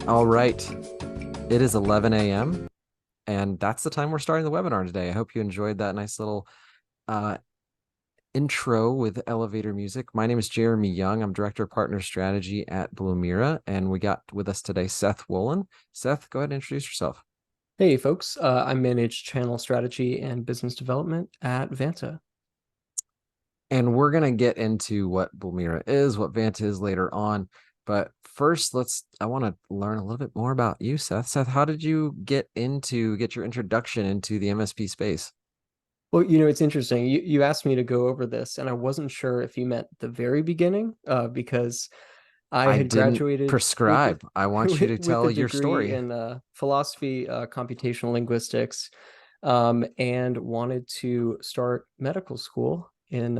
All right. It is 11 a.m. and that's the time we're starting the webinar today. I hope you enjoyed that nice little uh, intro with elevator music. My name is Jeremy Young. I'm Director of Partner Strategy at Blumira, and we got with us today Seth Woolen. Seth, go ahead and introduce yourself. Hey folks, I manage channel strategy and business development at Vanta. And we're going to get into what Blumira is, what Vanta is later on. But first, I want to learn a little bit more about you, Seth. Seth, how did you get your introduction into the MSP space? Well, it's interesting. You asked me to go over this, and I wasn't sure if you meant the very beginning, because I I had didn't graduated with prescribe. I want you with, to with a tell your degree story. in philosophy, computational linguistics, and wanted to start medical school in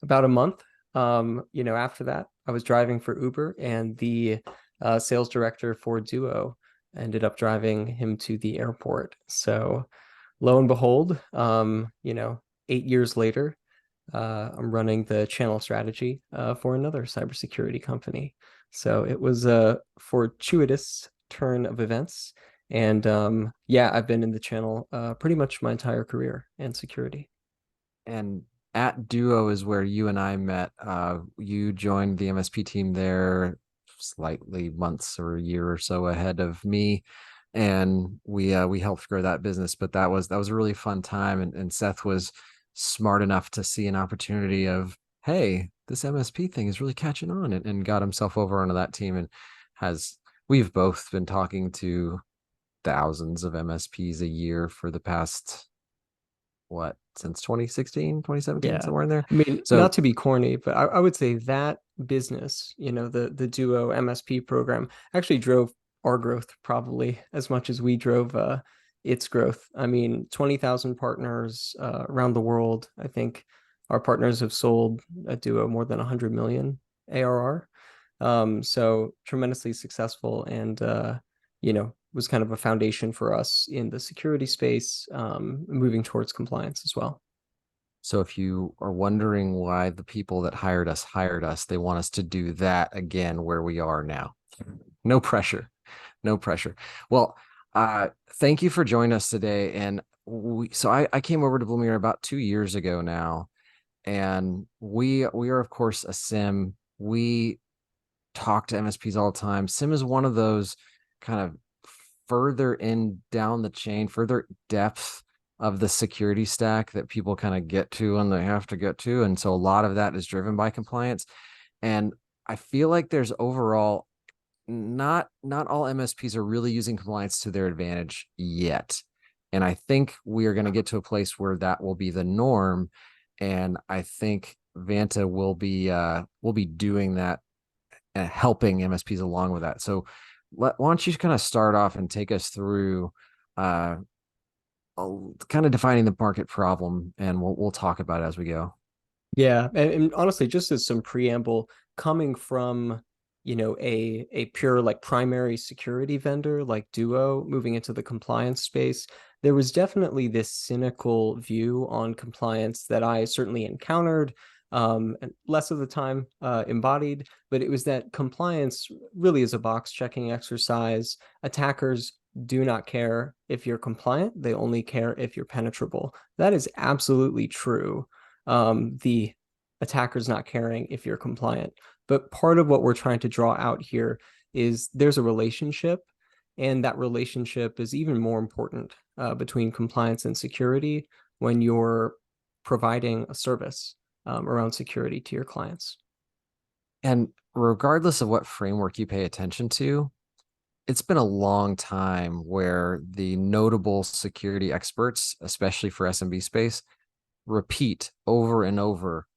about a month. After that, I was driving for Uber, and the sales director for Duo ended up driving him to the airport. So lo and behold, 8 years later, I'm running the channel strategy for another cybersecurity company. So it was a fortuitous turn of events. And yeah, I've been in the channel pretty much my entire career and security. And at Duo is where you and I met. You joined the MSP team there slightly months or a year or so ahead of me, and we helped grow that business. But that was a really fun time, and Seth was smart enough to see an opportunity of, hey, this MSP thing is really catching on, and got himself over onto that team, and has we've both been talking to thousands of MSPs a year for the past what since 2016, 2017, Yeah. somewhere in there. I mean, not So to be corny, but I would say that business, the Duo MSP program actually drove our growth probably as much as we drove its growth. I mean, 20,000 partners around the world. I think our partners have sold at Duo more than 100 million ARR. So tremendously successful and was kind of a foundation for us in the security space, moving towards compliance as well. so if you are wondering why the people that hired us, they want us to do that again where we are now. No pressure. No pressure. Well, thank you for joining us today. And I came over to Blumira about 2 years ago now, and we are of course a SIM. We talk to MSPs all the time. SIM is one of those kind of further in down the chain, further depth of the security stack that people kind of get to and they have to get to. And so a lot of that is driven by compliance. And I feel like there's overall not all MSPs are really using compliance to their advantage yet. And I think we are going to get to a place where that will be the norm. And I think Vanta will be doing that and helping MSPs along with that. So why don't you kind of start off and take us through uh, kind of defining the market problem, and we'll talk about it as we go. Yeah, and honestly, just as some preamble, coming from, a pure like primary security vendor like Duo, moving into the compliance space, there was definitely this cynical view on compliance that I certainly encountered, and less of the time embodied, but it was that compliance really is a box checking exercise. Attackers do not care if you're compliant, they only care if you're penetrable. That is absolutely true. The attacker's not caring if you're compliant. But part of what we're trying to draw out here is there's a relationship, and that relationship is even more important between compliance and security when you're providing a service around security to your clients. And regardless of what framework you pay attention to, it's been a long time where the notable security experts, especially for SMB space, repeat over and over.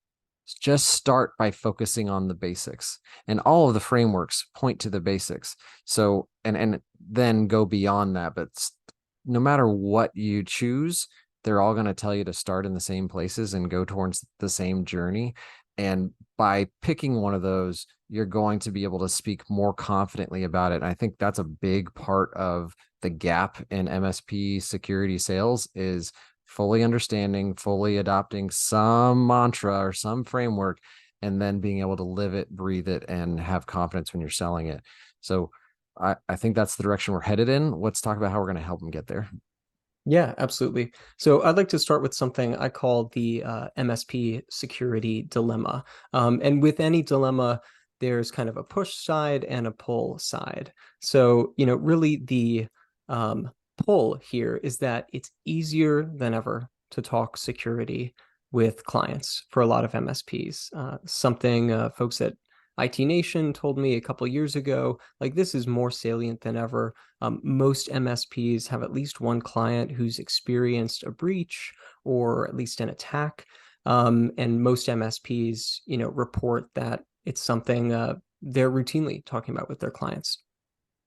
Just start by focusing on the basics, and all of the frameworks point to the basics. So, and then go beyond that. But no matter what you choose, they're all going to tell you to start in the same places and go towards the same journey. And by picking one of those, you're going to be able to speak more confidently about it. And I think that's a big part of the gap in MSP security sales is fully understanding, fully adopting some mantra or some framework, and then being able to live it, breathe it, and have confidence when you're selling it. So I think that's the direction we're headed in. Let's talk about how we're going to help them get there. Yeah, absolutely. So I'd like to start with something I call the MSP security dilemma. And with any dilemma, there's kind of a push side and a pull side. So, really the um, pull here is that it's easier than ever to talk security with clients for a lot of MSPs. Something folks at IT Nation told me a couple years ago, like this is more salient than ever. Most MSPs have at least one client who's experienced a breach or at least an attack. And most MSPs, report that it's something they're routinely talking about with their clients.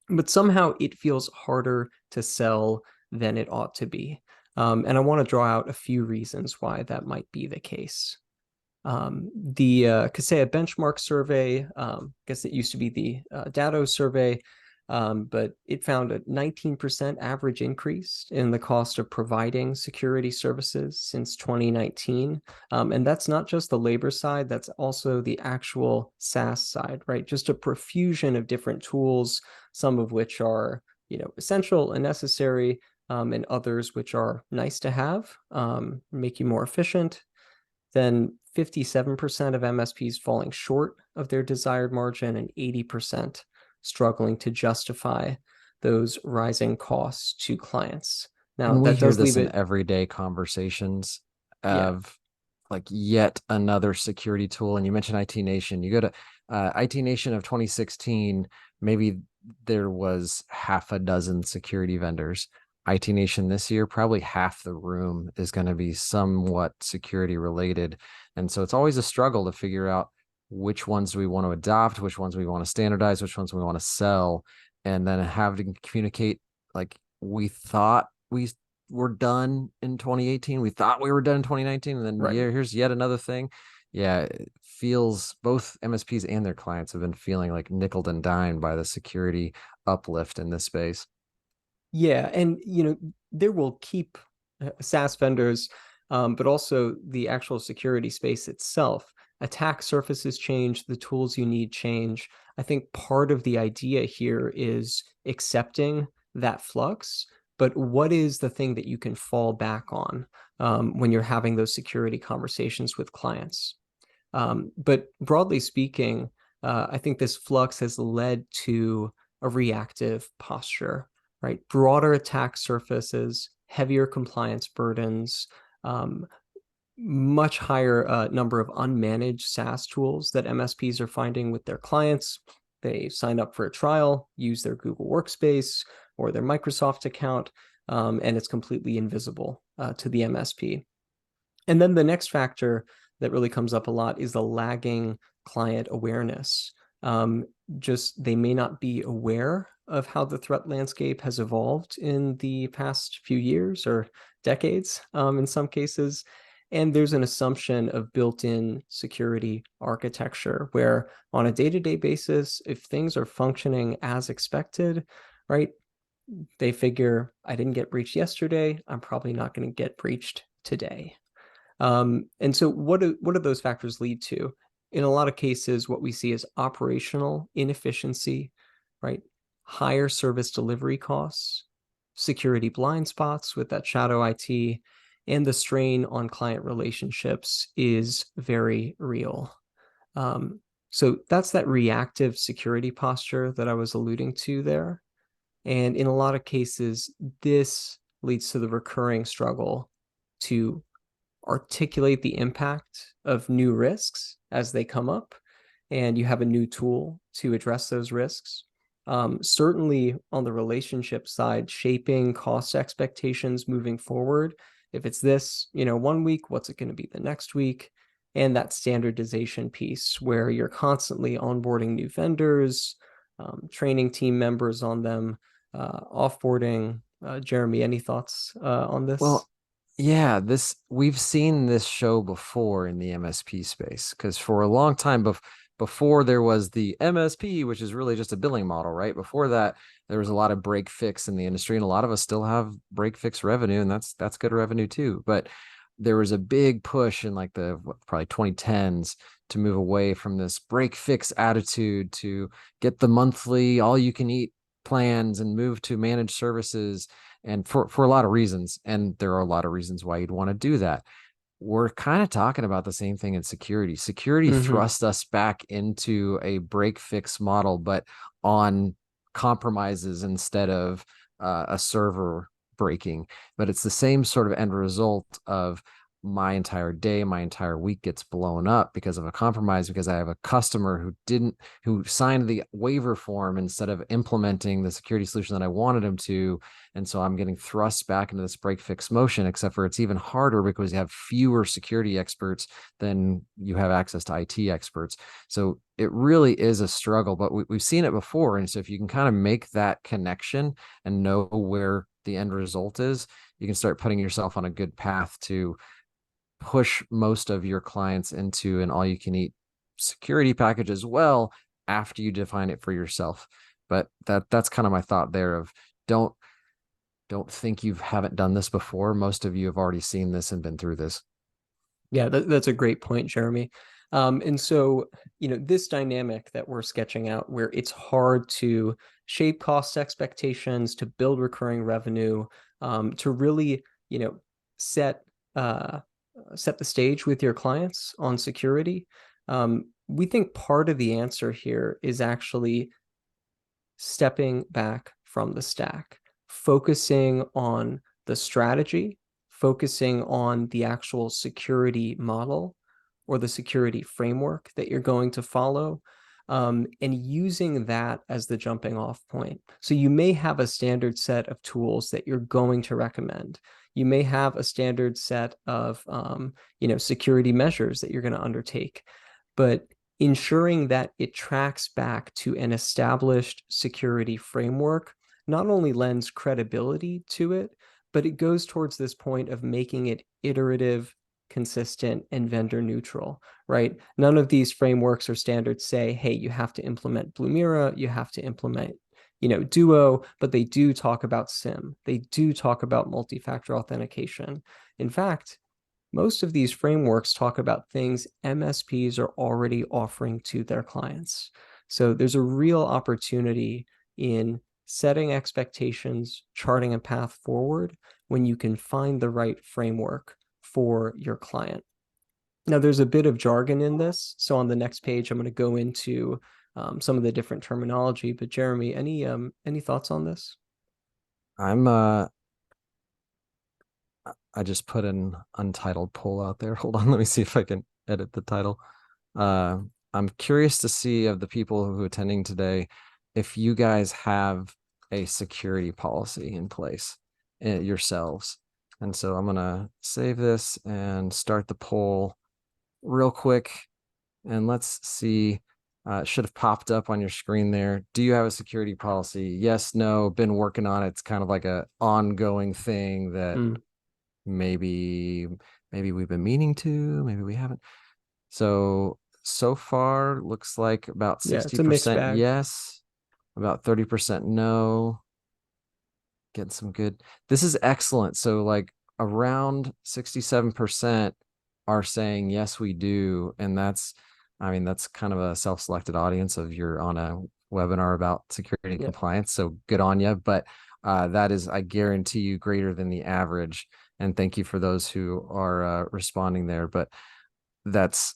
But somehow it feels harder to sell than it ought to be. And I want to draw out a few reasons why that might be the case. The Kaseya benchmark survey, I guess it used to be the Datto survey, but it found a 19% average increase in the cost of providing security services since 2019. And that's not just the labor side, that's also the actual SaaS side, right? Just a profusion of different tools, some of which are, essential and necessary, and others which are nice to have, make you more efficient. Then 57% of MSPs falling short of their desired margin and 80% struggling to justify those rising costs to clients. Now, And we that hear does this leave in it, everyday conversations yeah, of like yet another security tool. And you mentioned IT Nation. You go to IT Nation of 2016, maybe there was half a dozen security vendors. IT Nation this year, probably half the room is going to be somewhat security related. And so it's always a struggle to figure out which ones we want to adopt, which ones we want to standardize, which ones we want to sell, and then have to communicate like we thought we were done in 2018. We thought we were done in 2019. And then, right. yeah, here's yet another thing. Yeah, it feels both MSPs and their clients have been feeling like nickel and dimed by the security uplift in this space. Yeah, and there will keep SaaS vendors, but also the actual security space itself. Attack surfaces change, the tools you need change. I think part of the idea here is accepting that flux, but what is the thing that you can fall back on when you're having those security conversations with clients? But broadly speaking, I think this flux has led to a reactive posture, right? Broader attack surfaces, heavier compliance burdens, um, much higher number of unmanaged SaaS tools that MSPs are finding with their clients. They sign up for a trial, use their Google Workspace or their Microsoft account, and it's completely invisible to the MSP. And then the next factor that really comes up a lot is the lagging client awareness. Um, just they may not be aware of how the threat landscape has evolved in the past few years or decades, in some cases. And there's an assumption of built-in security architecture where on a day-to-day basis, if things are functioning as expected, right, they figure I didn't get breached yesterday, I'm probably not going to get breached today. And so what do those factors lead to? In a lot of cases, what we see is operational inefficiency, right? Higher service delivery costs, security blind spots with that shadow IT, and the strain on client relationships is very real. So that's that reactive security posture that I was alluding to there. And in a lot of cases, this leads to the recurring struggle to articulate the impact of new risks as they come up, and you have a new tool to address those risks. Certainly on the relationship side, shaping cost expectations moving forward. If it's this, 1 week, what's it going to be the next week? And that standardization piece where you're constantly onboarding new vendors, training team members on them, offboarding. Jeremy, any thoughts on this? Well, yeah, this we've seen this show before in the MSP space because for a long time before there was the MSP, which is really just a billing model, right? Before that, there was a lot of break fix in the industry, and a lot of us still have break fix revenue, and that's good revenue too. But there was a big push in like the probably 2010s to move away from this break fix attitude to get the monthly all you can eat plans and move to managed services, and for a lot of reasons. And there are a lot of reasons why you'd want to do that. We're kind of talking about the same thing in security. Security Hmm. thrust us back into a break fix model, but on compromises instead of a server breaking. But it's the same sort of end result of my entire day, my entire week gets blown up because of a compromise, because I have a customer who signed the waiver form instead of implementing the security solution that I wanted him to. And so I'm getting thrust back into this break fix motion, except for it's even harder because you have fewer security experts than you have access to IT experts. So it really is a struggle, but we've seen it before. And so if you can kind of make that connection and know where the end result is, you can start putting yourself on a good path to push most of your clients into an all you can eat security package as well after you define it for yourself. But that's kind of my thought there of don't don't think you haven't done this before. Most of you have already seen this and been through this. Yeah, that's a great point, Jeremy. And so, this dynamic that we're sketching out, where it's hard to shape cost expectations, to build recurring revenue, to really, set uh, set the stage with your clients on security. We think part of the answer here is actually stepping back from the stack, focusing on the strategy, focusing on the actual security model or the security framework that you're going to follow, and using that as the jumping off point. So you may have a standard set of tools that you're going to recommend. You may have a standard set of security measures that you're going to undertake, but ensuring that it tracks back to an established security framework not only lends credibility to it, but it goes towards this point of making it iterative, consistent, and vendor neutral, right? None of these frameworks or standards say, hey, you have to implement Blumira, you have to implement Duo, but they do talk about SIM. They do talk about multi-factor authentication. In fact, most of these frameworks talk about things MSPs are already offering to their clients. So there's a real opportunity in setting expectations, charting a path forward when you can find the right framework for your client. Now, there's a bit of jargon in this. So on the next page, I'm going to go into some of the different terminology. But Jeremy, any thoughts on this? I'm I just put an untitled poll out there. Hold on, let me see if I can edit the title. Uh, I'm curious to see of the people who are attending today if you guys have a security policy in place yourselves. And so I'm gonna save this and start the poll real quick. And let's see. It should have popped up on your screen there. Do you have a security policy? Yes, no, been working on it. It's kind of like a ongoing thing that Mm, maybe we've been meaning to, maybe we haven't. So far looks like about yeah, it's a mixed 60% bag. yes, about 30% no. Getting some good. This is excellent. So like around 67% are saying yes, we do. And I mean, that's kind of a self-selected audience of you're on a webinar about security and Yeah. compliance. So good on you. But that is, I guarantee you, greater than the average. And thank you for those who are responding there. But that's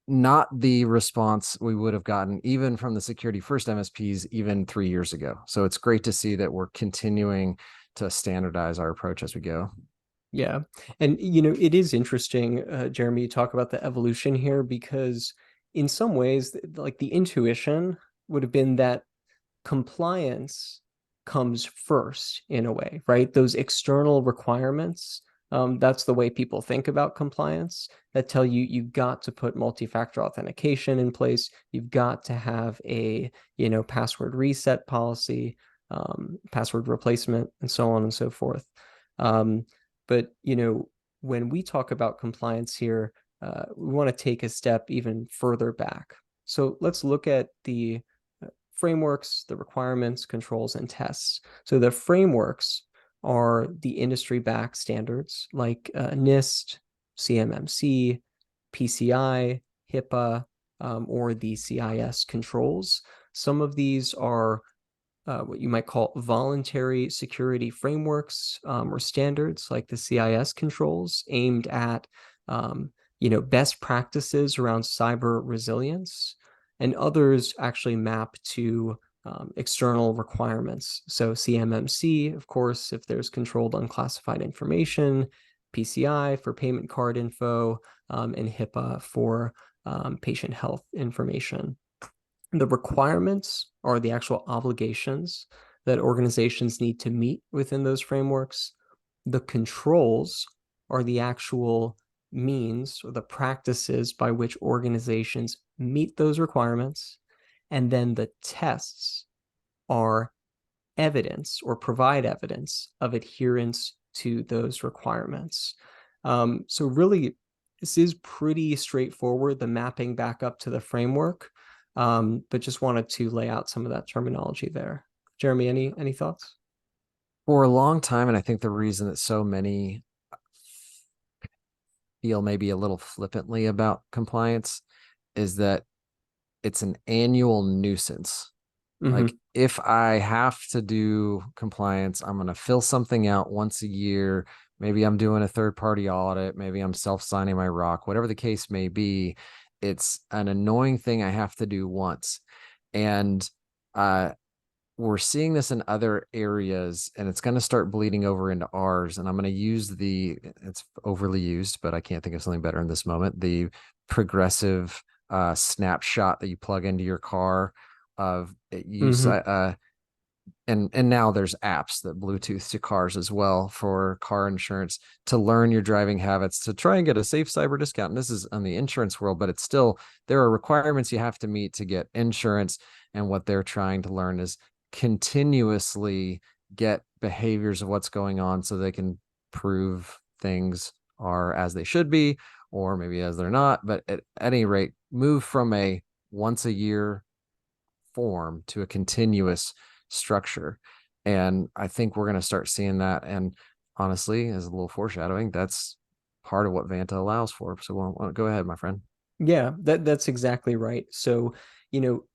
not the response we would have gotten even from the security first MSPs even 3 years ago. So it's great to see that we're continuing to standardize our approach as we go. Yeah. And, it is interesting, Jeremy, you talk about the evolution here because in some ways, like the intuition would have been that compliance comes first in a way, right? Those external requirements, that's the way people think about compliance that tell you you've got to put multi-factor authentication in place. You've got to have a, password reset policy, password replacement, and so on and so forth. Um, but, when we talk about compliance here, we want to take a step even further back. So let's look at the frameworks, the requirements, controls, and tests. So the frameworks are the industry-backed standards like NIST, CMMC, PCI, HIPAA, or the CIS controls. Some of these are what you might call voluntary security frameworks or standards like the CIS controls aimed at best practices around cyber resilience, and others actually map to external requirements. So CMMC, of course, if there's controlled unclassified information, PCI for payment card info, and HIPAA for patient health information. The requirements are the actual obligations that organizations need to meet within those frameworks. The controls are the actual means or the practices by which organizations meet those requirements. And then the tests are evidence or provide evidence of adherence to those requirements. So really, this is pretty straightforward, the mapping back up to the framework, but just wanted to lay out some of that terminology there. Jeremy, any thoughts? For a long time, and I think the reason that so many feel maybe a little flippantly about compliance is that it's an annual nuisance. Like Mm-hmm. if I have to do compliance, I'm going to fill something out once a year. Maybe I'm doing a third party audit. Maybe I'm self signing my rock, whatever the case may be. It's an annoying thing I have to do once. And uh, we're seeing this in other areas and it's going to start bleeding over into ours. And I'm going to use it's overly used, but I can't think of something better in this moment. The progressive snapshot that you plug into your car of it use Mm-hmm. and now there's apps that Bluetooth to cars as well for car insurance to learn your driving habits to try and get a safe cyber discount. And this is on the insurance world, but it's still there are requirements you have to meet to get insurance. And what they're trying to learn is continuously get behaviors of what's going on so they can prove things are as they should be, or maybe as they're not. But at any rate, move from a once a year form to a continuous structure. And I think we're going to start seeing that. And honestly, as a little foreshadowing, that's part of what Vanta allows for. So go ahead, my friend. Yeah, that's exactly right. So, you know,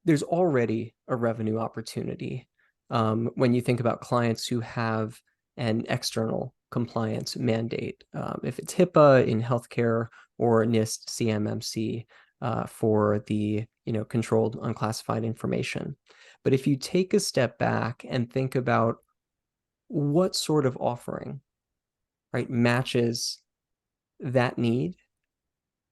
there's already a revenue opportunity when you think about clients who have an external compliance mandate, if it's HIPAA in healthcare or NIST CMMC for the controlled unclassified information. But if you take a step back and think about what sort of offering, right, matches that need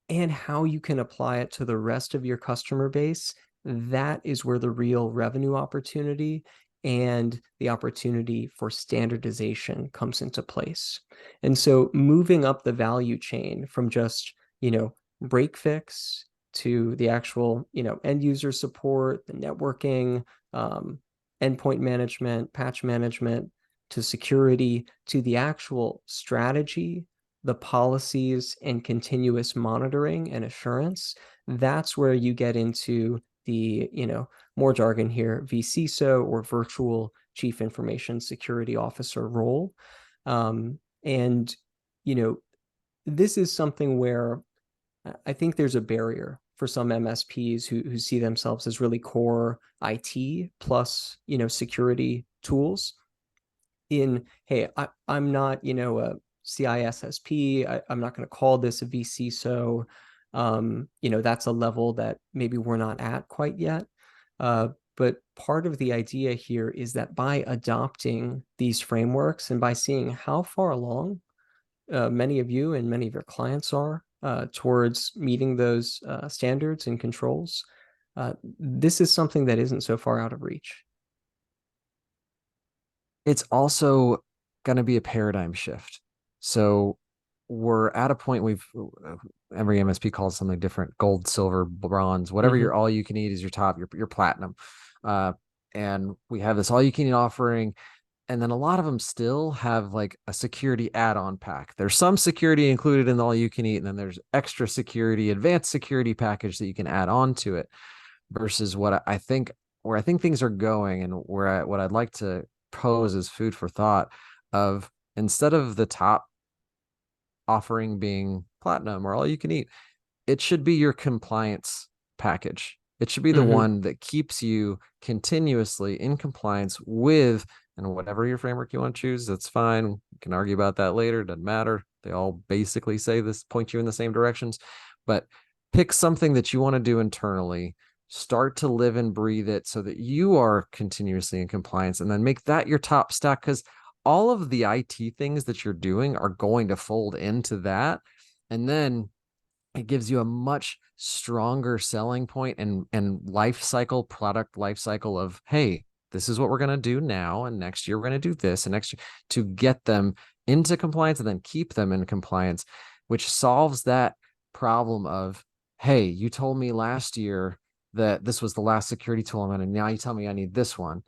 and how you can apply it to the rest of your customer base, that is where the real revenue opportunity and the opportunity for standardization comes into place. And so moving up the value chain from just, break fix to the actual, end user support, the networking, endpoint management, patch management, to security, to the actual strategy, the policies, and continuous monitoring and assurance, that's where you get into the, more jargon here, vCISO or virtual chief information security officer role. And, you know, this is something where I think there's a barrier for some MSPs who see themselves as really core IT plus, security tools in, hey, I'm not, a CISSP. I'm not going to call this a vCISO. That's a level that maybe we're not at quite yet. But part of the idea here is that by adopting these frameworks and by seeing how far along many of you and many of your clients are towards meeting those standards and controls, this is something that isn't so far out of reach. It's also going to be a paradigm shift. So we're at a point every MSP calls something different: gold, silver, bronze, whatever Mm-hmm. your all you can eat is your top, your platinum. And we have this all you can eat offering. And then a lot of them still have like a security add-on pack. There's some security included in the all you can eat, and then there's extra security, advanced security package that you can add on to it. Versus what I think where I think things are going, and what I'd like to pose as food for thought of instead of the top offering being platinum or all you can eat, it should be your compliance package. It should be the Hmm. one that keeps you continuously in compliance with, and whatever your framework you want to choose, that's fine. We can argue about that later. Doesn't matter. They all basically say this, point you in the same directions. But pick something that you want to do internally, start to live and breathe it so that you are continuously in compliance, and then make that your top stack, because all of the IT things that you're doing are going to fold into that. And then it gives you a much stronger selling point and life cycle, product life cycle of, hey, this is what we're going to do now, and next year we're going to do this, and next year, to get them into compliance and then keep them in compliance, which solves that problem of, hey, you told me last year that this was the last security tool I'm going to, now you tell me I need this one.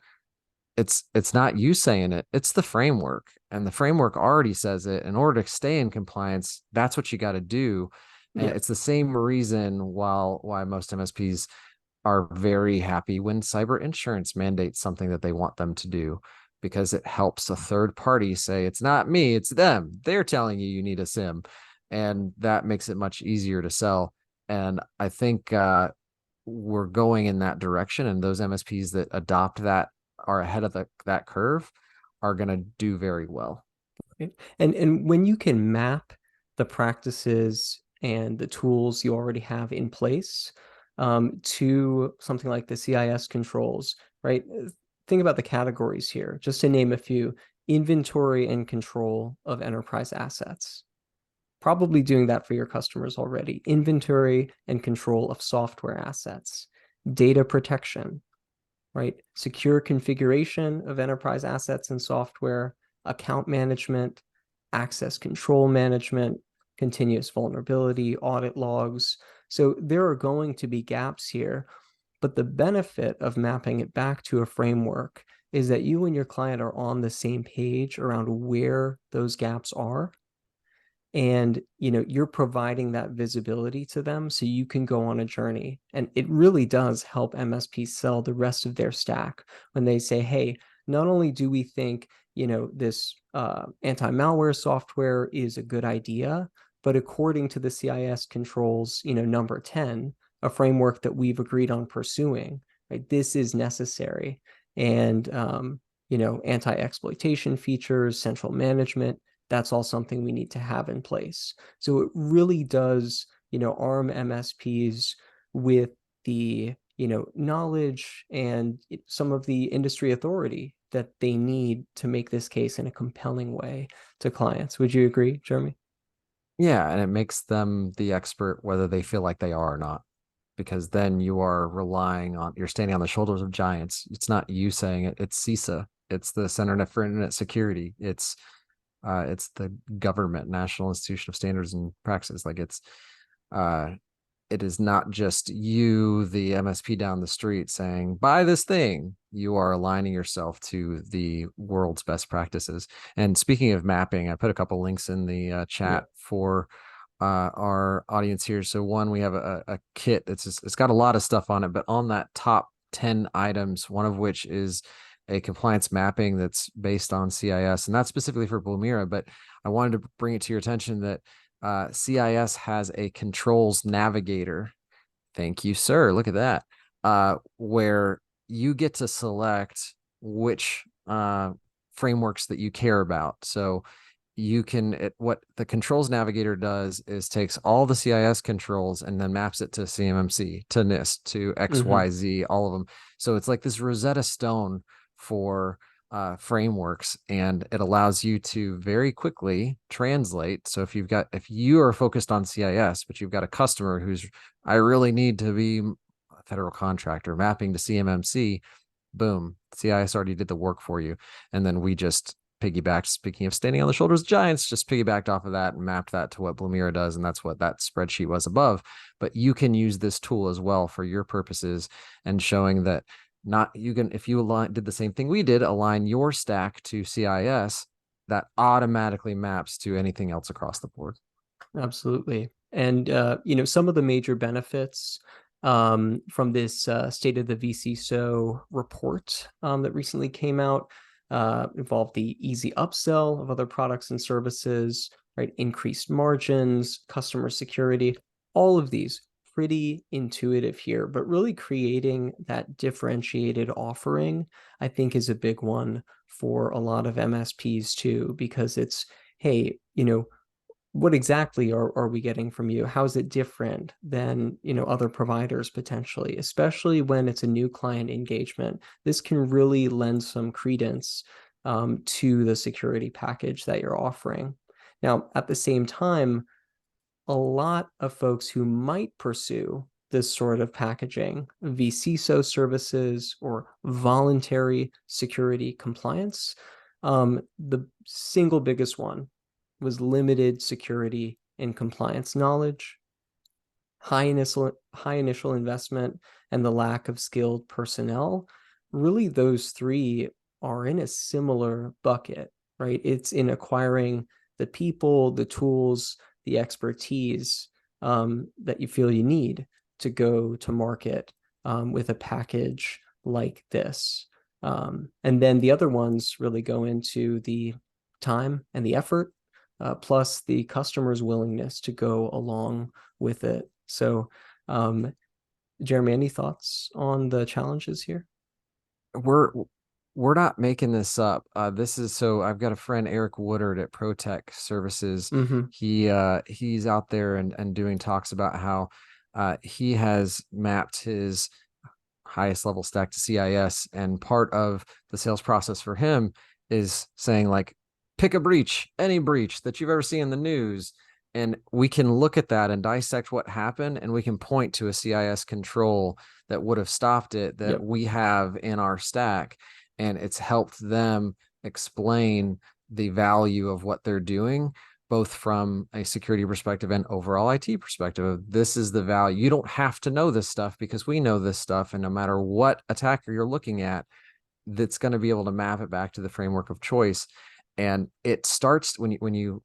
It's not you saying it, it's the framework, and the framework already says it. In order to stay in compliance, that's what you got to do. And Yeah. it's the same reason why most MSPs are very happy when cyber insurance mandates something that they want them to do, because it helps a third party say, it's not me, it's them, they're telling you you need a sim, and that makes it much easier to sell. And I think we're going in that direction, and those MSPs that adopt that, are ahead of that curve, are going to do very well. Right. And when you can map the practices and the tools you already have in place to something like the CIS controls, right? Think about the categories here, just to name a few: inventory and control of enterprise assets. Probably doing that for your customers already. Inventory and control of software assets, data protection, right? Secure configuration of enterprise assets and software, account management, access control management, continuous vulnerability, audit logs. So there are going to be gaps here, but the benefit of mapping it back to a framework is that you and your client are on the same page around where those gaps are, and you're providing that visibility to them so you can go on a journey. And it really does help MSPs sell the rest of their stack when they say, hey, not only do we think this anti-malware software is a good idea, but according to the CIS controls number 10, a framework that we've agreed on pursuing, right, this is necessary. And anti-exploitation features, central management, that's all something we need to have in place. So it really does, arm MSPs with the, knowledge and some of the industry authority that they need to make this case in a compelling way to clients. Would you agree, Jeremy? Yeah, and it makes them the expert whether they feel like they are or not, because then you are relying on, you're standing on the shoulders of giants. It's not you saying it, it's CISA, it's the Center for Internet Security, it's the government, National Institution of Standards and Practices. Like uh, it is not just you, the MSP down the street, saying, buy this thing. You are aligning yourself to the world's best practices. And speaking of mapping, I put a couple links in the Yeah. chat for our audience here. So one, we have a kit. It's got a lot of stuff on it, but on that top 10 items, one of which is a compliance mapping that's based on CIS, and that's specifically for Blumira. But I wanted to bring it to your attention that CIS has a controls navigator. Thank you, sir. Look at that. Where you get to select which frameworks that you care about. So you can, what the controls navigator does is takes all the CIS controls and then maps it to CMMC, to NIST, to Hmm. XYZ, all of them. So it's like this Rosetta Stone for frameworks, and it allows you to very quickly translate. So if you are focused on CIS, but you've got a customer who's, I really need to be a federal contractor mapping to CMMC, boom, CIS already did the work for you. And then we just piggybacked, speaking of standing on the shoulders of giants, just piggybacked off of that and mapped that to what Blumira does. And that's what that spreadsheet was above. But you can use this tool as well for your purposes, and showing that, not, you can, if you did the same thing we did, align your stack to CIS, that automatically maps to anything else across the board. Absolutely. And some of the major benefits from this State of the vCISO report that recently came out involved the easy upsell of other products and services, right? Increased margins, customer security, all of these pretty intuitive here, but really creating that differentiated offering, I think, is a big one for a lot of MSPs too, because it's, hey, what exactly are we getting from you? How is it different than, other providers potentially, especially when it's a new client engagement? This can really lend some credence to the security package that you're offering. Now, at the same time, a lot of folks who might pursue this sort of packaging, vCISO services or voluntary security compliance, the single biggest one was limited security and compliance knowledge, high initial investment, and the lack of skilled personnel. Really, those three are in a similar bucket, right? It's in acquiring the people, the tools, the expertise that you feel you need to go to market with a package like this. And then the other ones really go into the time and the effort, plus the customer's willingness to go along with it. So, Jeremy, any thoughts on the challenges here? we're we're not making this up. This is so I've got a friend Eric Woodard at ProTech Services. Mm-hmm. He's out there and doing talks about how he has mapped his highest level stack to CIS, and part of the sales process for him is saying like, pick a breach, any breach that you've ever seen in the news, and we can look at that and dissect what happened, and we can point to a CIS control that would have stopped it that Yep. we have in our stack, and it's helped them explain the value of what they're doing, both from a security perspective and overall IT perspective. This is the value. You don't have to know this stuff because we know this stuff. And no matter what attacker you're looking at, that's going to be able to map it back to the framework of choice. And it starts when you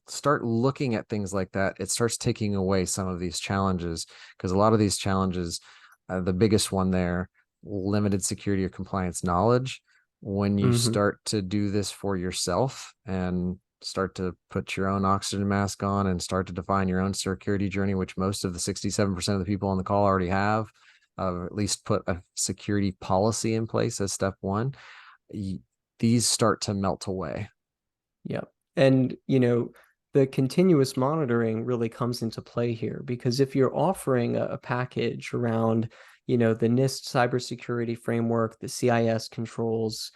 start looking at things like that, it starts taking away some of these challenges, because a lot of these challenges, the biggest one there, limited security or compliance knowledge. When you Mm-hmm. start to do this for yourself and start to put your own oxygen mask on and start to define your own security journey, which most of the 67% of the people on the call already have, at least put a security policy in place as step one, these start to melt away. Yep. And, the continuous monitoring really comes into play here, because if you're offering a package around, the NIST cybersecurity framework, the CIS controls,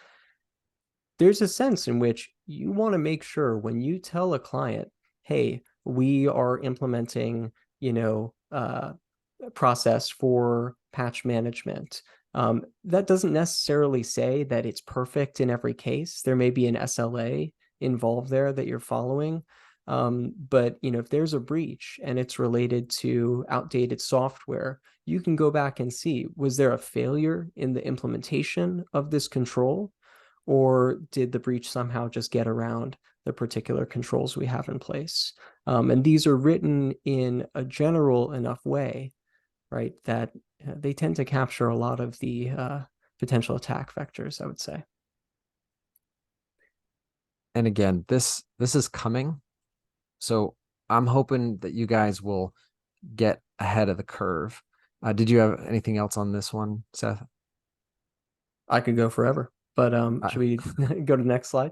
there's a sense in which you want to make sure when you tell a client, hey, we are implementing, a process for patch management. That doesn't necessarily say that it's perfect in every case. There may be an SLA involved there that you're following. But if there's a breach and it's related to outdated software, you can go back and see, was there a failure in the implementation of this control? Or did the breach somehow just get around the particular controls we have in place? And these are written in a general enough way, right, that they tend to capture a lot of the potential attack vectors, I would say. And again, this is coming. So I'm hoping that you guys will get ahead of the curve. Did you have anything else on this one, Seth? I could go forever, but Uh, should we go to the next slide?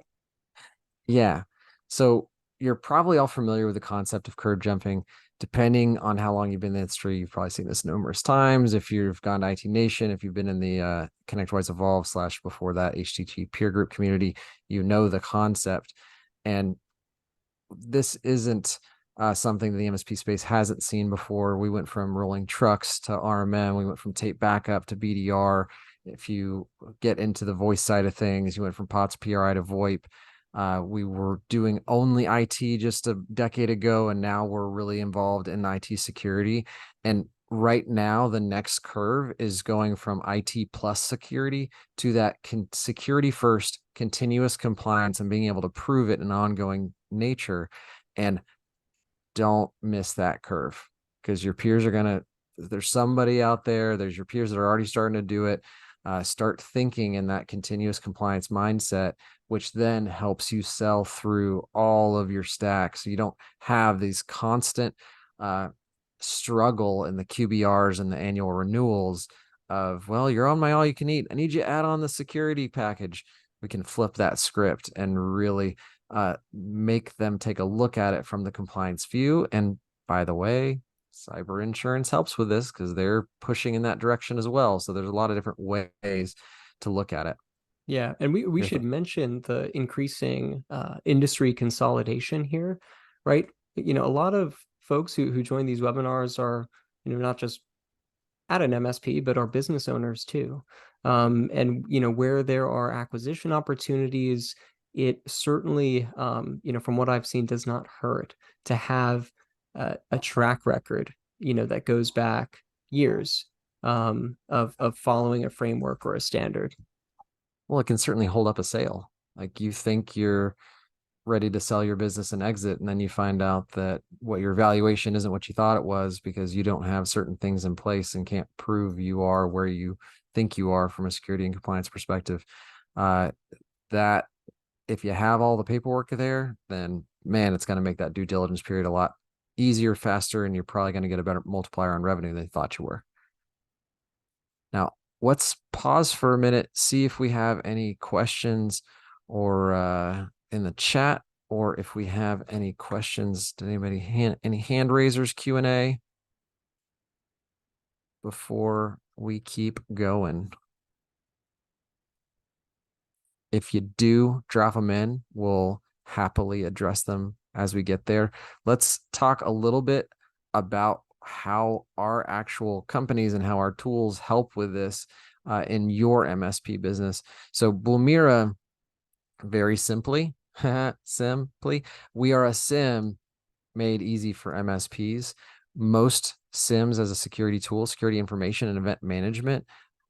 yeah. So you're probably all familiar with the concept of curve jumping. Depending on how long you've been in the industry, you've probably seen this numerous times. If you've gone to IT Nation, if you've been in the ConnectWise Evolve / before that HTT peer group community, you know the concept. And this isn't something the MSP space hasn't seen before. We went from rolling trucks to RMM. We went from tape backup to BDR. If you get into the voice side of things, you went from POTS PRI to VoIP. We were doing only IT just a decade ago, and now we're really involved in IT security. And right now, the next curve is going from IT plus security to that security first, continuous compliance, and being able to prove it in an ongoing nature. And don't miss that curve, because your peers are going to, there's somebody out there, there's your peers that are already starting to do it. Start thinking in that continuous compliance mindset, which then helps you sell through all of your stacks. So you don't have these constant struggle in the QBRs and the annual renewals of, well, you're on my all you can eat. I need you to add on the security package. We can flip that script and really make them take a look at it from the compliance view. And by the way, cyber insurance helps with this because they're pushing in that direction as well. So there's a lot of different ways to look at it. Yeah, and we Your should thought? mention the increasing industry consolidation here, right? A lot of folks who join these webinars are, not just at an MSP, but are business owners too. And where there are acquisition opportunities, it certainly, from what I've seen, does not hurt to have a track record, that goes back years of following a framework or a standard. Well, it can certainly hold up a sale. Like you think you're ready to sell your business and exit, and then you find out that what your valuation isn't what you thought it was because you don't have certain things in place and can't prove you are where you think you are from a security and compliance perspective. That if you have all the paperwork there, then man, it's going to make that due diligence period a lot easier, faster, and you're probably going to get a better multiplier on revenue than you thought you were. Now, let's pause for a minute, see if we have any questions or in the chat, or if we have any questions. Did anybody any hand raisers, Q&A before we keep going? If you do, drop them in. We'll happily address them as we get there. Let's talk a little bit about how our actual companies and how our tools help with this in your MSP business. So Blumira, very simply, we are a SIM made easy for MSPs. Most SIMs as a security tool, security information and event management,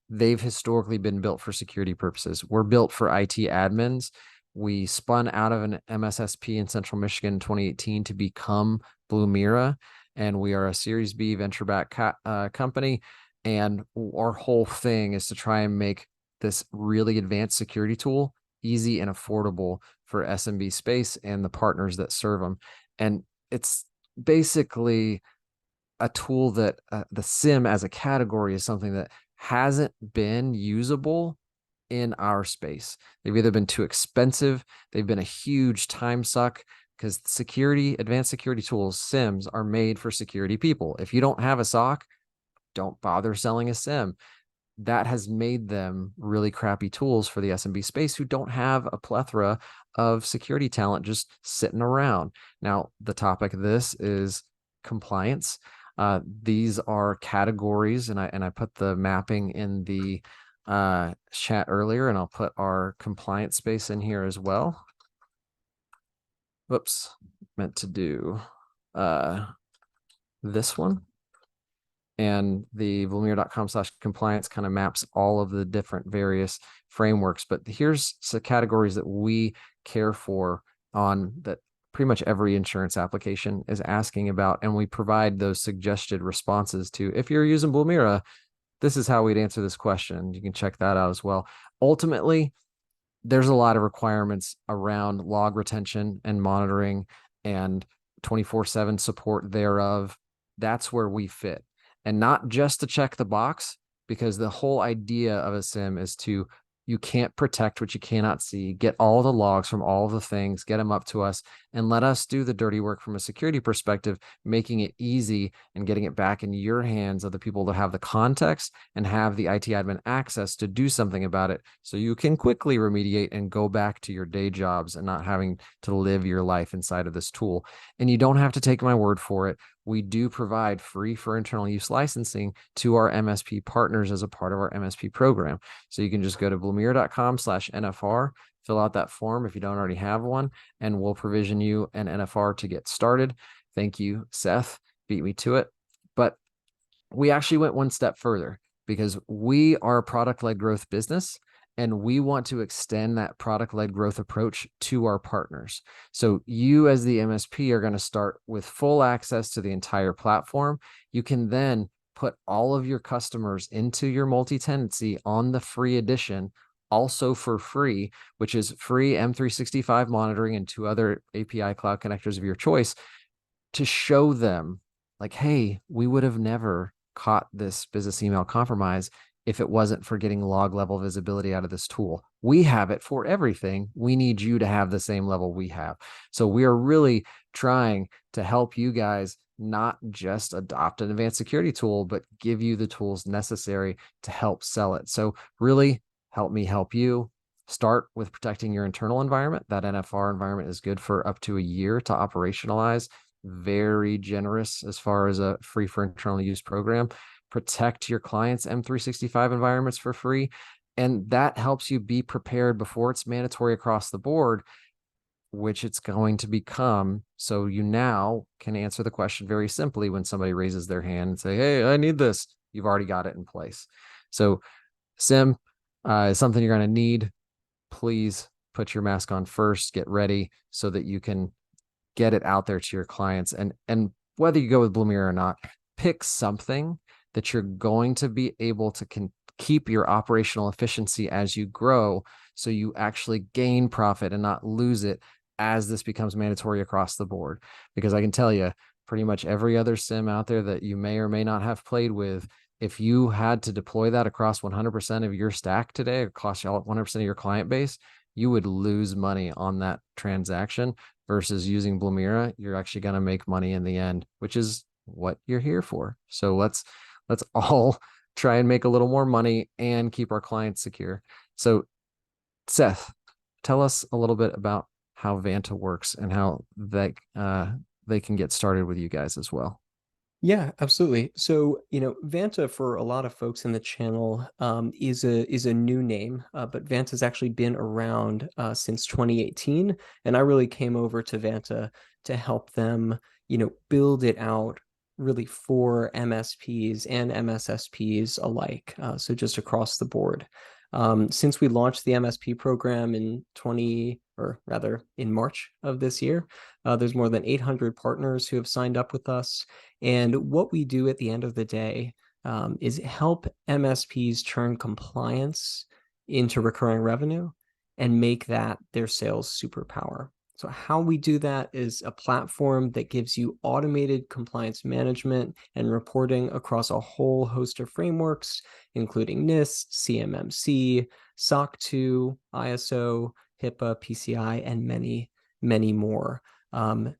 they've historically been built for security purposes. We're built for IT admins. We spun out of an MSSP in Central Michigan in 2018 to become Blumira, and we are a Series B venture-backed company. And our whole thing is to try and make this really advanced security tool easy and affordable for SMB space and the partners that serve them. And it's basically a tool that the SIM as a category is something that hasn't been usable in our space. They've either been too expensive, they've been a huge time suck, because advanced security tools, SIMs, are made for security people. If you don't have a SOC, don't bother selling a SIM. That has made them really crappy tools for the SMB space who don't have a plethora of security talent just sitting around. Now, the topic of this is compliance. These are categories, and I put the mapping in the chat earlier, and I'll put our compliance space in here as well. Whoops, meant to do this one. And the Blumira.com/compliance kind of maps all of the different various frameworks. But here's some categories that we care for on that pretty much every insurance application is asking about. And we provide those suggested responses to, if you're using Blumira, this is how we'd answer this question. You can check that out as well. Ultimately, there's a lot of requirements around log retention and monitoring and 24/7 support thereof. That's where we fit. And not just to check the box, because the whole idea of a SIM is you can't protect what you cannot see, get all the logs from all the things, get them up to us, and let us do the dirty work from a security perspective, making it easy and getting it back in your hands of the people that have the context and have the IT admin access to do something about it, so you can quickly remediate and go back to your day jobs and not having to live your life inside of this tool. And you don't have to take my word for it. We do provide free for internal use licensing to our MSP partners as a part of our MSP program. So you can just go to Blumira.com/NFR, fill out that form if you don't already have one, and we'll provision you an NFR to get started. Thank you, Seth. Beat me to it. But we actually went one step further because we are a product-led growth business, and we want to extend that product-led growth approach to our partners. So you as the MSP are going to start with full access to the entire platform. You can then put all of your customers into your multi-tenancy on the free edition, also for free, which is free M365 monitoring and 2 other API cloud connectors of your choice, to show them like, hey, we would have never caught this business email compromise if it wasn't for getting log level visibility out of this tool. We have it for everything. We need you to have the same level we have. So we are really trying to help you guys not just adopt an advanced security tool, but give you the tools necessary to help sell it. So really help me help you. Start with protecting your internal environment. That NFR environment is good for up to a year to operationalize. Very generous as far as a free for internal use program. Protect your clients' M365 environments for free. And that helps you be prepared before it's mandatory across the board, which it's going to become. So you now can answer the question very simply when somebody raises their hand and say, hey, I need this. You've already got it in place. So SIM is something you're going to need. Please put your mask on first, get ready so that you can get it out there to your clients. And whether you go with Blumira or not, pick something that you're going to be able to keep your operational efficiency as you grow, so you actually gain profit and not lose it as this becomes mandatory across the board. Because I can tell you, pretty much every other sim out there that you may or may not have played with, if you had to deploy that across 100% of your stack today, across 100% of your client base, you would lose money on that transaction. Versus using Blumira, you're actually going to make money in the end, which is what you're here for. So let's all try and make a little more money and keep our clients secure. So Seth, tell us a little bit about how Vanta works and how they can get started with you guys as well. Yeah, absolutely. So, Vanta for a lot of folks in the channel is a new name, but Vanta's actually been around since 2018, and I really came over to Vanta to help them, build it out really for MSPs and MSSPs alike. So just across the board. Since we launched the MSP program in 20, or rather in March of this year, there's more than 800 partners who have signed up with us. And what we do at the end of the day is help MSPs turn compliance into recurring revenue and make that their sales superpower. So how we do that is a platform that gives you automated compliance management and reporting across a whole host of frameworks, including NIST, CMMC, SOC 2, ISO, HIPAA, PCI, and many, many more. The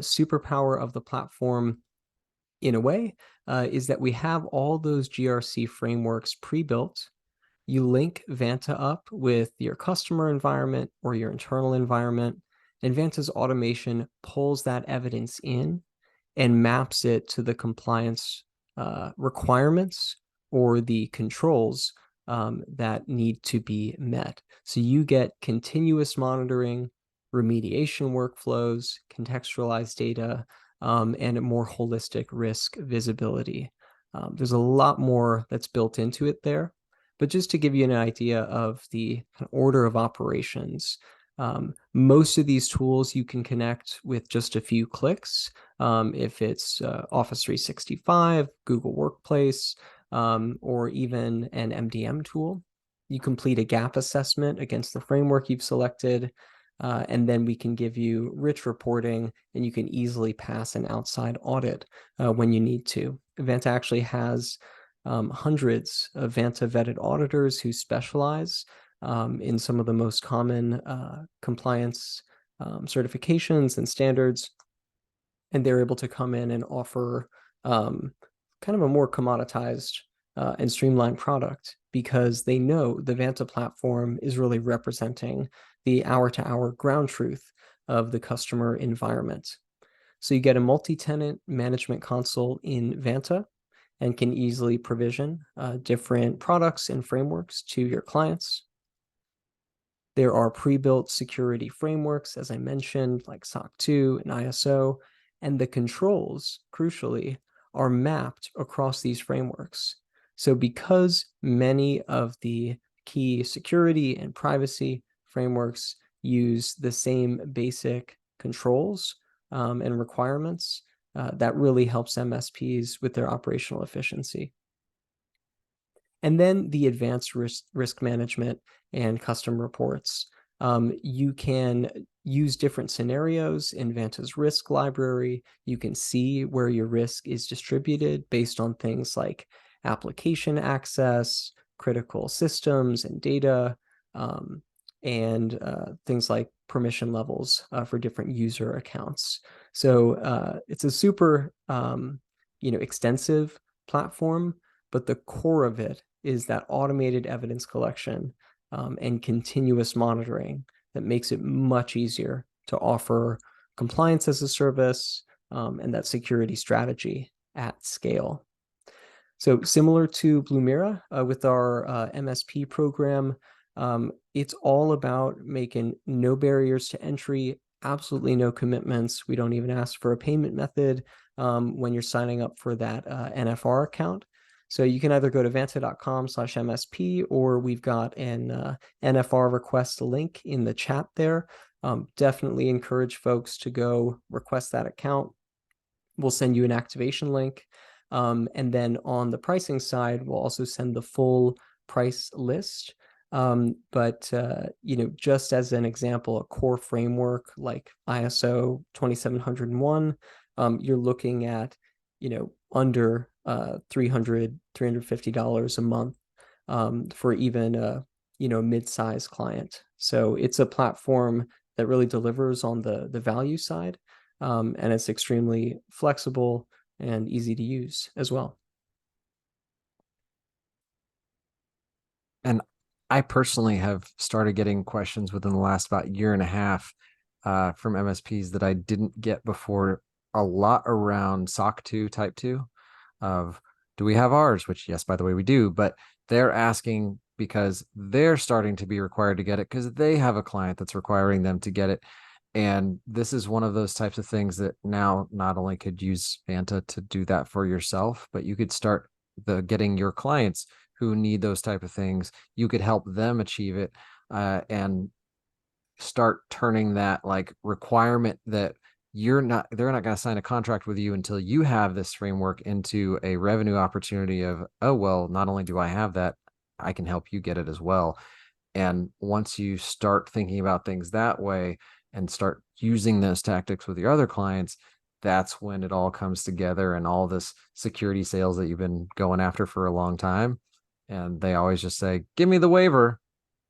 superpower of the platform, in a way, is that we have all those GRC frameworks pre-built. You link Vanta up with your customer environment or your internal environment, and Vanta's automation pulls that evidence in and maps it to the compliance requirements or the controls that need to be met. So you get continuous monitoring, remediation workflows, contextualized data, and a more holistic risk visibility. There's a lot more that's built into it there. But just to give you an idea of the order of operations, most of these tools you can connect with just a few clicks. If it's Office 365, Google Workplace, or even an MDM tool, you complete a gap assessment against the framework you've selected, and then we can give you rich reporting, and you can easily pass an outside audit when you need to. Vanta actually has hundreds of Vanta vetted auditors who specialize in some of the most common compliance certifications and standards, and they're able to come in and offer kind of a more commoditized and streamlined product because they know the Vanta platform is really representing the hour-to-hour ground truth of the customer environment. So you get a multi-tenant management console in Vanta and can easily provision different products and frameworks to your clients. There are pre-built security frameworks, as I mentioned, like SOC 2 and ISO, and the controls, crucially, are mapped across these frameworks. So because many of the key security and privacy frameworks use the same basic controls and requirements, that really helps MSPs with their operational efficiency. And then the advanced risk management and custom reports. You can use different scenarios in Vanta's risk library. You can see where your risk is distributed based on things like application access, critical systems and data, and things like permission levels for different user accounts. So it's a super extensive platform, but the core of it is that automated evidence collection and continuous monitoring that makes it much easier to offer compliance as a service and that security strategy at scale. So similar to Blumira, with our MSP program, it's all about making no barriers to entry, absolutely no commitments. We don't even ask for a payment method when you're signing up for that NFR account. So you can either go to vanta.com/MSP, or we've got an NFR request link in the chat there. Definitely encourage folks to go request that account. We'll send you an activation link. And then on the pricing side, we'll also send the full price list. But just as an example, a core framework like ISO 27001, you're looking at, under $350 a month for even a, mid-size client. So it's a platform that really delivers on the value side, and it's extremely flexible and easy to use as well. And I personally have started getting questions within the last about year and a half from MSPs that I didn't get before, a lot around SOC 2 type 2 of, do we have ours? Which, yes, by the way, we do, but they're asking because they're starting to be required to get it because they have a client that's requiring them to get it. And this is one of those types of things that now not only could use Vanta to do that for yourself, but you could start getting your clients who need those type of things. You could help them achieve it and start turning that like requirement that they're not going to sign a contract with you until you have this framework into a revenue opportunity of, oh, well, not only do I have that, I can help you get it as well. And once you start thinking about things that way and start using those tactics with your other clients, that's when it all comes together and all this security sales that you've been going after for a long time. And they always just say, give me the waiver.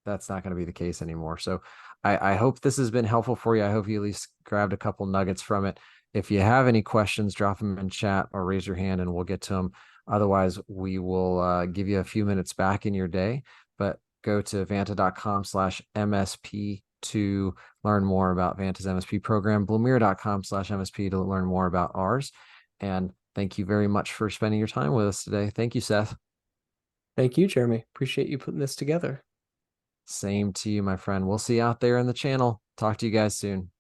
That's not going to be the case anymore. So I hope this has been helpful for you. I hope you at least grabbed a couple nuggets from it. If you have any questions, drop them in chat or raise your hand and we'll get to them. Otherwise, we will give you a few minutes back in your day, but go to vanta.com/MSP to learn more about Vanta's MSP program, blumira.com/MSP to learn more about ours. And thank you very much for spending your time with us today. Thank you, Seth. Thank you, Jeremy. Appreciate you putting this together. Same to you, my friend. We'll see you out there in the channel. Talk to you guys soon.